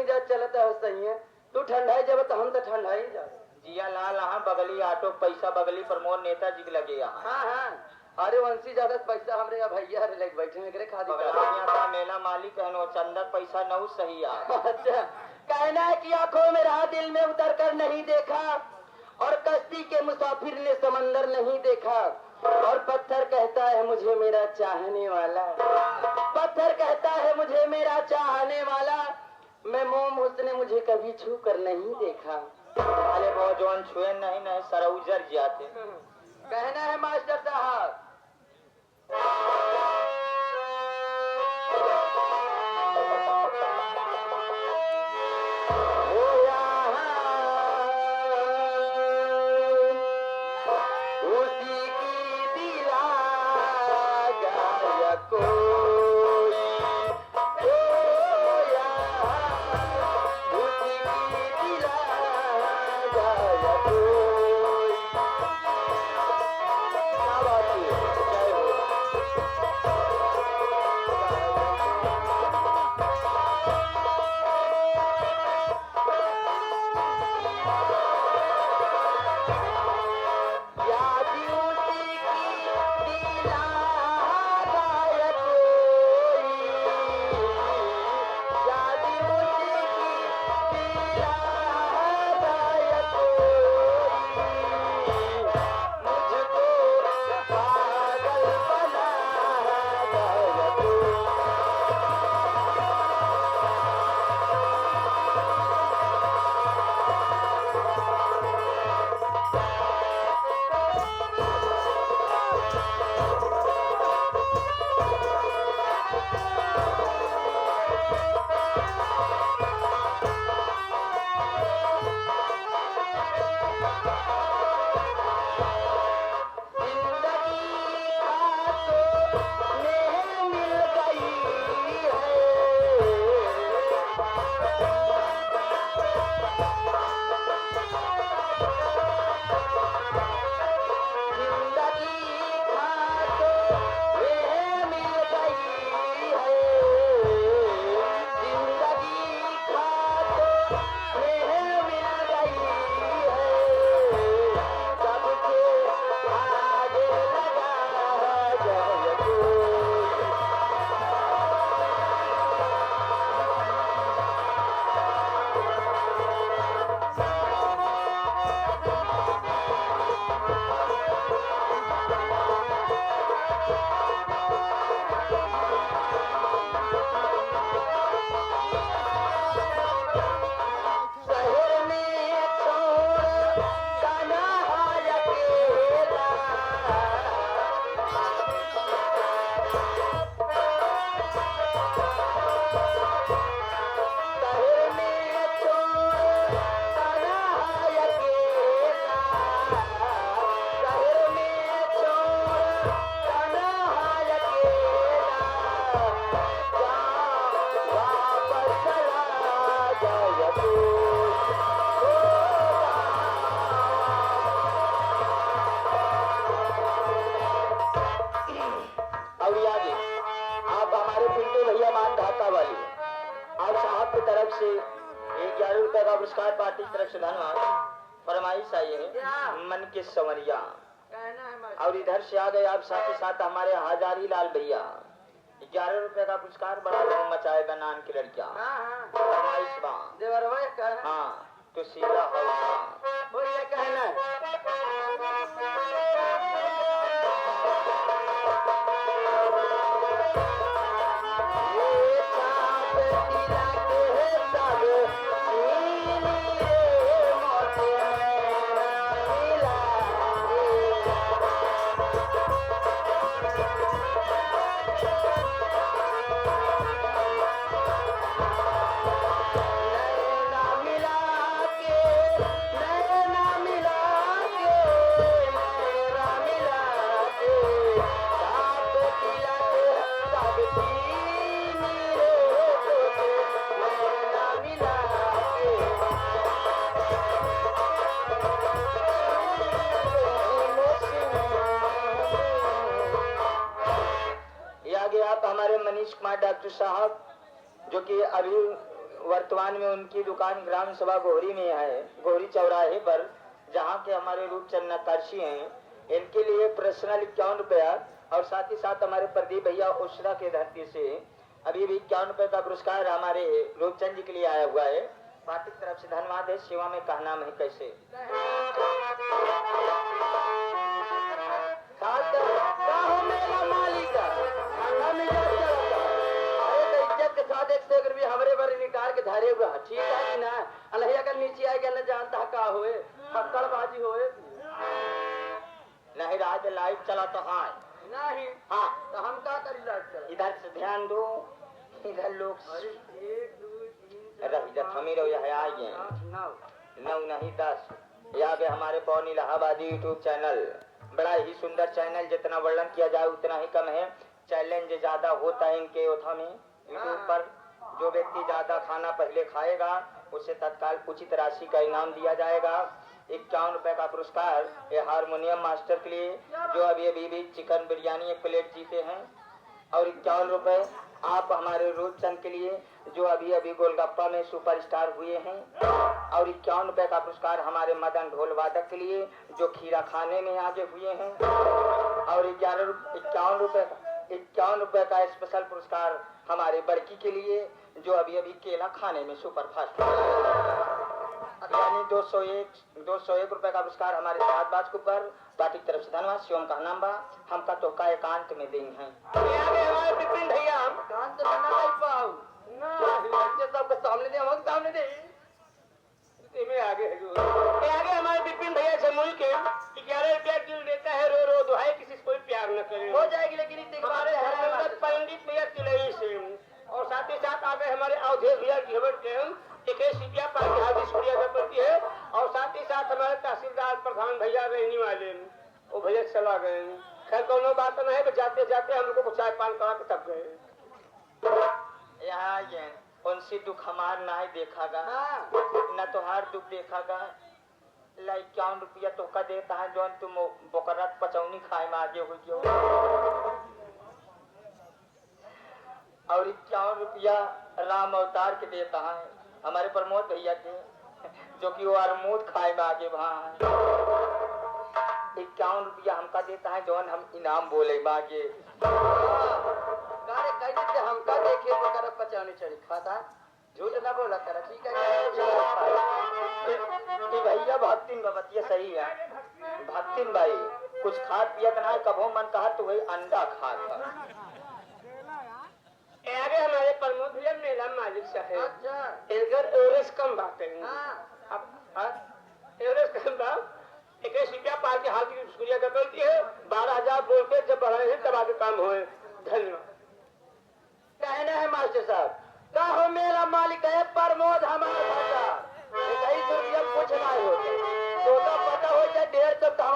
मिजाज चलता है सही है। तू ठंडाई जब तो हम तो ठंडाई जा। जिया लाल हाँ बगली ऑटो पैसा बगली पर मोर नेताजी के लगे यहाँ। हाँ हाँ अरे वंशी ज्यादा पैसा हमरे या भैया रे लग बैठे हैं करे खादी का मेला मालिक है नो चंदा पैसा नौ सही आ। अच्छा कहना है कि आंखों में रहा दिल में उतर कर नहीं देखा और कश्ती के मुसाफिर ने समंदर नहीं देखा और पत्थर कहता है मुझे मेरा चाहने वाला। पत्थर कहता है मुझे मेरा चाहने वाला। मैं मोम उसने मुझे कभी छू कर नहीं देखा। अरे बहुत जोन छुए नहीं सरौजर जाते। कहना है मास्टर साहब पुरस्कार पार्टी की तरफ से धन्यवाद। फरमाइश आई है मन के संवरिया और इधर से आ गए आप साथ ही साथ हमारे हाजारी लाल भैया 11 रुपए का पुरस्कार बड़ा धूम मचाएगा नान की लड़कियां। फरमाइश हाँ तो सीधा हो ये कहना है हमारे मनीष कुमार डॉक्टर साहब जो कि अभी वर्तमान में उनकी दुकान ग्राम सभा गोहरी में है, गोहरी चौराहे पर, जहाँ के हमारे रूपचंद नक्काशी हैं। इनके लिए पर्सनल 51 रुपया और साथ ही साथ हमारे प्रदीप भैया ओसरा के धरती से अभी भी 51 रुपए का पुरस्कार हमारे रूपचंद जी के लिए आया हुआ है। पार्टी की तरफ से धन्यवाद है। सेवा में कहना है कैसे हमारे बारे निकाल के धारे हुआ ठीक है कि ना अलहिया कल नीचे आएगा न जानता का होए पकड़बाजी होए नहीं राज लाइट चला तो हाँ नहीं हाँ तो हम क्या करी लाइट चला इधर से ध्यान दो, इधर लोग हमी रहो है आइए 9 नहीं 10 यहाँ पे हमारे पौन इलाहाबादी यूट्यूब चैनल बड़ा ही सुंदर चैनल, जितना वर्णन किया जाए उतना ही कम है। चैलेंज ज्यादा होता है इनके ओथा में यूट्यूब पर। जो व्यक्ति ज्यादा खाना पहले खाएगा उसे तत्काल उचित राशि का इनाम दिया जाएगा। 51 रुपए का पुरस्कार ये हारमोनियम मास्टर के लिए जो अभी भी चिकन बिरयानी 1 प्लेट जीते हैं। और 51 रुपए आप हमारे रूपचंद के लिए जो अभी गोलगप्पा में सुपरस्टार हुए हैं। और 51 रुपए का पुरस्कार हमारे मदन ढोल वादक के लिए जो खीरा खाने में आगे हुए हैं। और 51 रुपए का स्पेशल पुरस्कार हमारे बड़की के लिए जो अभी केला खाने में सुपरफास्ट यानी 201 रुपए का पुरस्कार हमारे साधबाज के ऊपर। पार्टी की तरफ से धन्यवाद। शिवम का नाम बा हमका तो का एकांत में देंगे हैं हमारे विपिन भैया एकांत में ना पाऊ ना सबके सामने दे हम सामने दे आगे हमारे विपिन भैया जमुई के 11 रुपया किलो देता है। रो दुहाई किसी से कोई प्यार न करे हो जाएगी लेकिन पंडित भैया तिलई से और साथ ही साथ आगे हमारे अवधेश भैया की सिपिया पार्टी हाथी सूर्या पड़ती है। और साथ ही साथ हमारे तहसीलदार प्रधान भैया रहने वाले वो भैया चला गए। खैर कोनो बात नहीं है, जाते जाते हम लोग को चाय पान करा के तब गए। यहाँ उनसे दुख हमार ना ही देखागा न तुहार दुख देखागा। 51 रुपया तो का देता है जो तुम बोकरत पचौनी खाए में आगे हो गयो। और 51 रुपया राम अवतार के देता है हमारे प्रमोद भैया के जो कि वो अरमूद खाए में आगे वहाँ 51 रुपया हमका देता है जो हम इनाम बोले बागे हमका देखे तो पचौनी चढ़ी खाता झूठ ना बोला कर ठीक है भैया भक्तिन बबतिया सही है। भक्तिन भाई कुछ खाद पिया ना कभो मन कहा तो वही अंडा खा आगे हमारे प्रमोद भैया मेला मालिक साहब एवरेज कम बात है। एवरेज कम बात एक सिपिया पार के हाथ की सूर्या का गलती है 12,000 बोल के जब बढ़ाए हैं तब आगे काम हुए। धन्यवाद। कहना है मास्टर साहब का हो मेरा